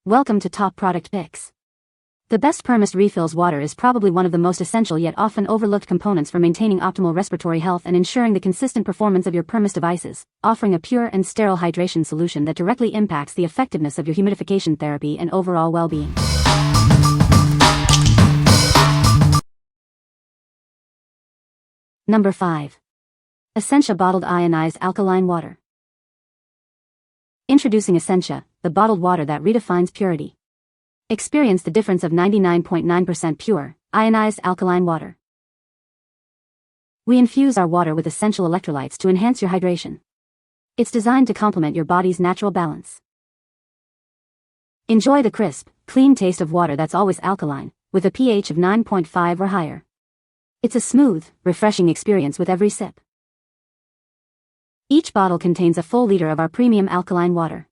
Welcome to Top Product Picks. The best Purmist Refills Water is probably one of the most essential yet often overlooked components for maintaining optimal respiratory health and ensuring the consistent performance of your Purmist devices, offering a pure and sterile hydration solution that directly impacts the effectiveness of your humidification therapy and overall well-being. Number 5. Essentia Bottled Ionized Alkaline Water. Introducing Essentia, the bottled water that redefines purity. Experience the difference of 99.9% pure, ionized alkaline water. We infuse our water with essential electrolytes to enhance your hydration. It's designed to complement your body's natural balance. Enjoy the crisp, clean taste of water that's always alkaline, with a pH of 9.5 or higher. It's a smooth, refreshing experience with every sip. Each bottle contains a full liter of our premium alkaline water.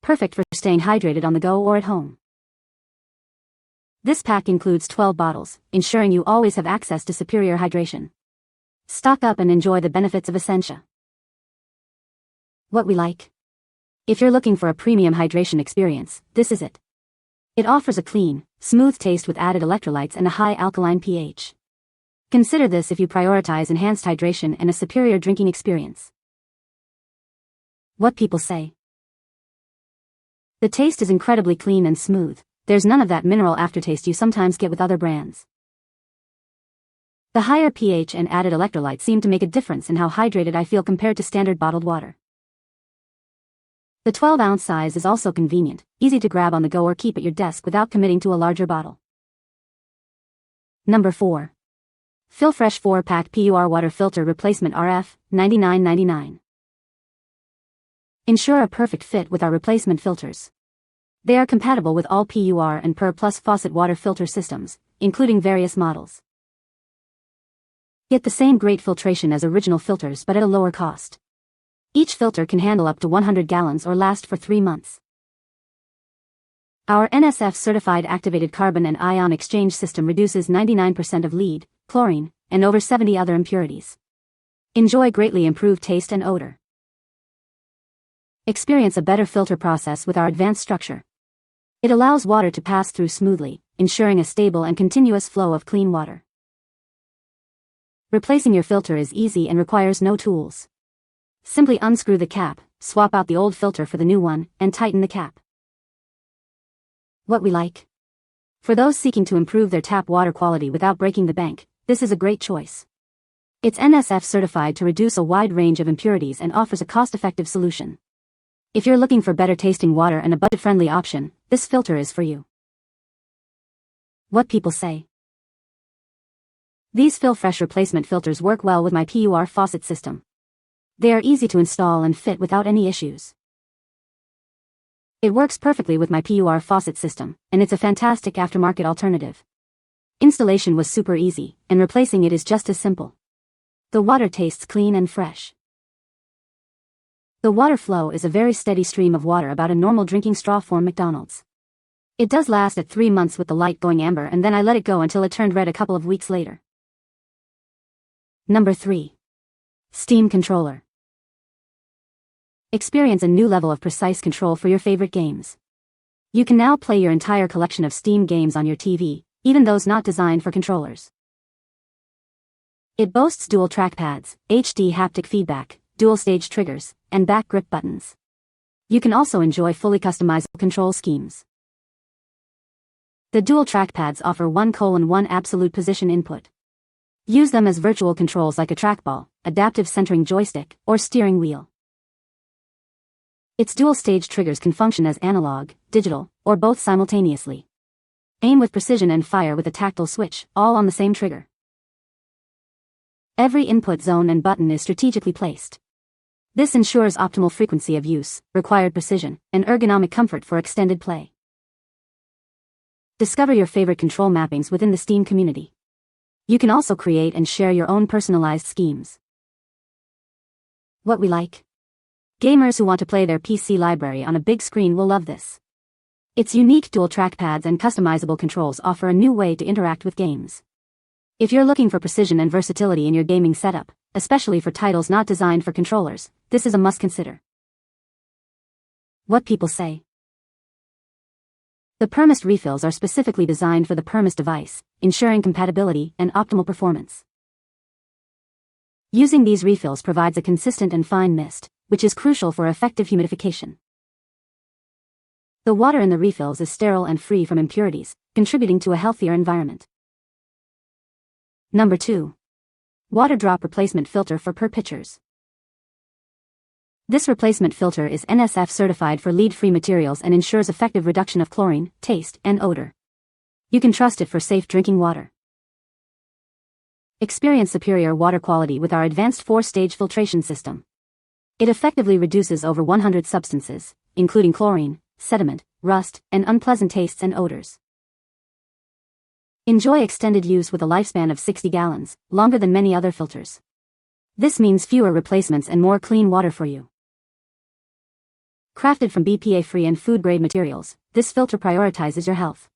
Perfect for staying hydrated on the go or at home. This pack includes 12 bottles, ensuring you always have access to superior hydration. Stock up and enjoy the benefits of Essentia. What we like. If you're looking for a premium hydration experience, this is it. It offers a clean, smooth taste with added electrolytes and a high alkaline pH. Consider this if you prioritize enhanced hydration and a superior drinking experience. What people say. The taste is incredibly clean and smooth. There's none of that mineral aftertaste you sometimes get with other brands. The higher pH and added electrolytes seem to make a difference in how hydrated I feel compared to standard bottled water. The 12-ounce size is also convenient, easy to grab on the go or keep at your desk without committing to a larger bottle. Number 4. Fil-Fresh 4-pack PURWater filter replacement RF, $99.99. Ensure a perfect fit with our replacement filters. They are compatible with all PUR and PUR Plus faucet water filter systems, including various models. Get the same great filtration as original filters but at a lower cost. Each filter can handle up to 100 gallons or last for 3 months. Our NSF-certified activated carbon and ion exchange system reduces 99% of lead, chlorine, and over 70 other impurities. Enjoy greatly improved taste and odor. Experience a better filter process with our advanced structure. It allows water to pass through smoothly, ensuring a stable and continuous flow of clean water. Replacing your filter is easy and requires no tools. Simply unscrew the cap, swap out the old filter for the new one, and tighten the cap. What we like. For those seeking to improve their tap water quality without breaking the bank, this is a great choice. It's NSF certified to reduce a wide range of impurities and offers a cost-effective solution. If you're looking for better tasting water and a budget-friendly option, this filter is for you. What people say. These Fil-Fresh replacement filters work well with my PUR faucet system. They are easy to install and fit without any issues. It works perfectly with my PUR faucet system, and it's a fantastic aftermarket alternative. Installation was super easy, and replacing it is just as simple. The water tastes clean and fresh. The water flow is a very steady stream of water about a normal drinking straw from McDonald's. It does last at 3 months with the light going amber and then I let it go until it turned red a couple of weeks later. Number 3. Steam Controller. Experience a new level of precise control for your favorite games. You can now play your entire collection of Steam games on your TV, even those not designed for controllers. It boasts dual trackpads, HD haptic feedback, dual-stage triggers, and back grip buttons. You can also enjoy fully customizable control schemes. The dual trackpads offer 1:1 absolute position input. Use them as virtual controls like a trackball, adaptive centering joystick, or steering wheel. Its dual-stage triggers can function as analog, digital, or both simultaneously. Aim with precision and fire with a tactile switch, all on the same trigger. Every input zone and button is strategically placed. This ensures optimal frequency of use, required precision, and ergonomic comfort for extended play. Discover your favorite control mappings within the Steam community. You can also create and share your own personalized schemes. What we like. Gamers who want to play their PC library on a big screen will love this. Its unique dual trackpads and customizable controls offer a new way to interact with games. If you're looking for precision and versatility in your gaming setup, especially for titles not designed for controllers, this is a must consider. What people say. The Purmist refills are specifically designed for the Purmist device, ensuring compatibility and optimal performance. Using these refills provides a consistent and fine mist, which is crucial for effective humidification. The water in the refills is sterile and free from impurities, contributing to a healthier environment. Number 2. Waterdrop replacement filter for PUR pitchers. This replacement filter is NSF certified for lead-free materials and ensures effective reduction of chlorine, taste, and odor. You can trust it for safe drinking water. Experience superior water quality with our advanced 4-stage filtration system. It effectively reduces over 100 substances, including chlorine, sediment, rust, and unpleasant tastes and odors. Enjoy extended use with a lifespan of 60 gallons, longer than many other filters. This means fewer replacements and more clean water for you. Crafted from BPA-free and food-grade materials, this filter prioritizes your health.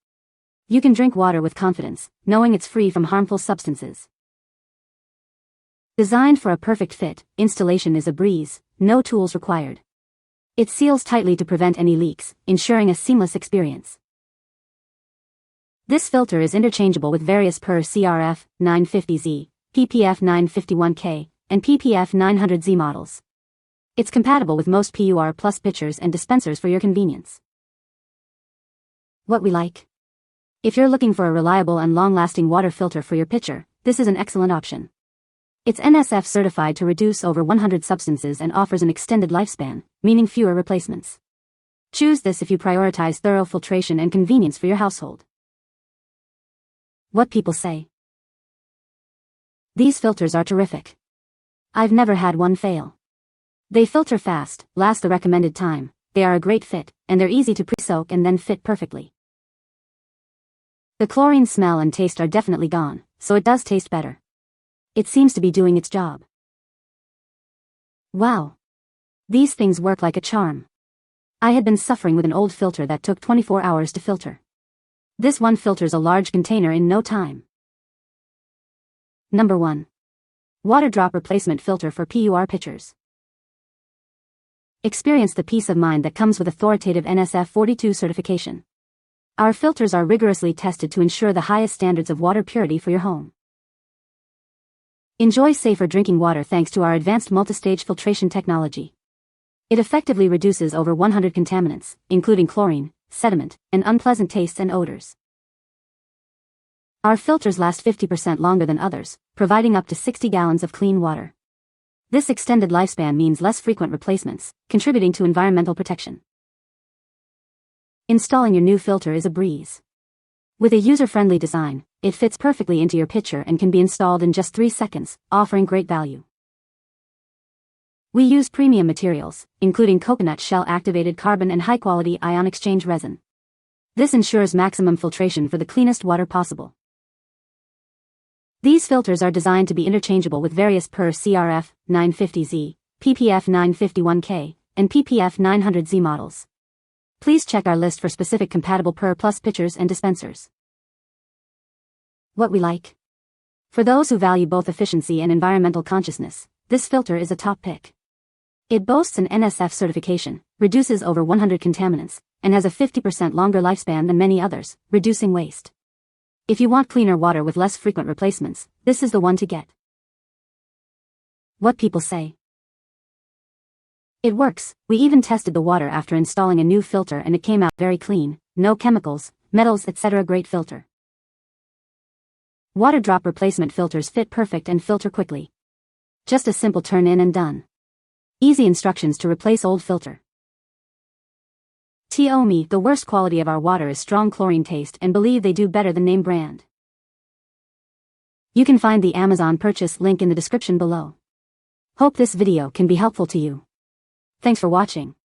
You can drink water with confidence, knowing it's free from harmful substances. Designed for a perfect fit, installation is a breeze, no tools required. It seals tightly to prevent any leaks, ensuring a seamless experience. This filter is interchangeable with various PUR CRF 950Z, PPF 951K, and PPF 900Z models. It's compatible with most PUR Plus pitchers and dispensers for your convenience. What we like. If you're looking for a reliable and long-lasting water filter for your pitcher, this is an excellent option. It's NSF certified to reduce over 100 substances and offers an extended lifespan, meaning fewer replacements. Choose this if you prioritize thorough filtration and convenience for your household. What people say. These filters are terrific. I've never had one fail. They filter fast, last the recommended time, they are a great fit, and they're easy to pre-soak and then fit perfectly. The chlorine smell and taste are definitely gone, so it does taste better. It seems to be doing its job. Wow. These things work like a charm. I had been suffering with an old filter that took 24 hours to filter. This one filters a large container in no time. Number 1. Waterdrop replacement filter for PUR pitchers. Experience the peace of mind that comes with authoritative NSF 42 certification. Our filters are rigorously tested to ensure the highest standards of water purity for your home. Enjoy safer drinking water thanks to our advanced multi-stage filtration technology. It effectively reduces over 100 contaminants, including chlorine, sediment, and unpleasant tastes and odors. Our filters last 50% longer than others, providing up to 60 gallons of clean water. This extended lifespan means less frequent replacements, contributing to environmental protection. Installing your new filter is a breeze. With a user-friendly design, it fits perfectly into your pitcher and can be installed in just 3 seconds, offering great value. We use premium materials, including coconut shell-activated carbon and high-quality ion exchange resin. This ensures maximum filtration for the cleanest water possible. These filters are designed to be interchangeable with various PUR CRF 950Z, PPF 951K, and PPF 900Z models. Please check our list for specific compatible PUR Plus pitchers and dispensers. What we like. For those who value both efficiency and environmental consciousness, this filter is a top pick. It boasts an NSF certification, reduces over 100 contaminants, and has a 50% longer lifespan than many others, reducing waste. If you want cleaner water with less frequent replacements, this is the one to get. What people say. It works. We even tested the water after installing a new filter and it came out very clean, no chemicals, metals, etc. Great filter. Waterdrop replacement filters fit perfect and filter quickly. Just a simple turn in and done. Easy instructions to replace old filter. TOME, the worst quality of our water is strong chlorine taste and believe they do better than name brand. You can find the Amazon purchase link in the description below. Hope this video can be helpful to you. Thanks for watching.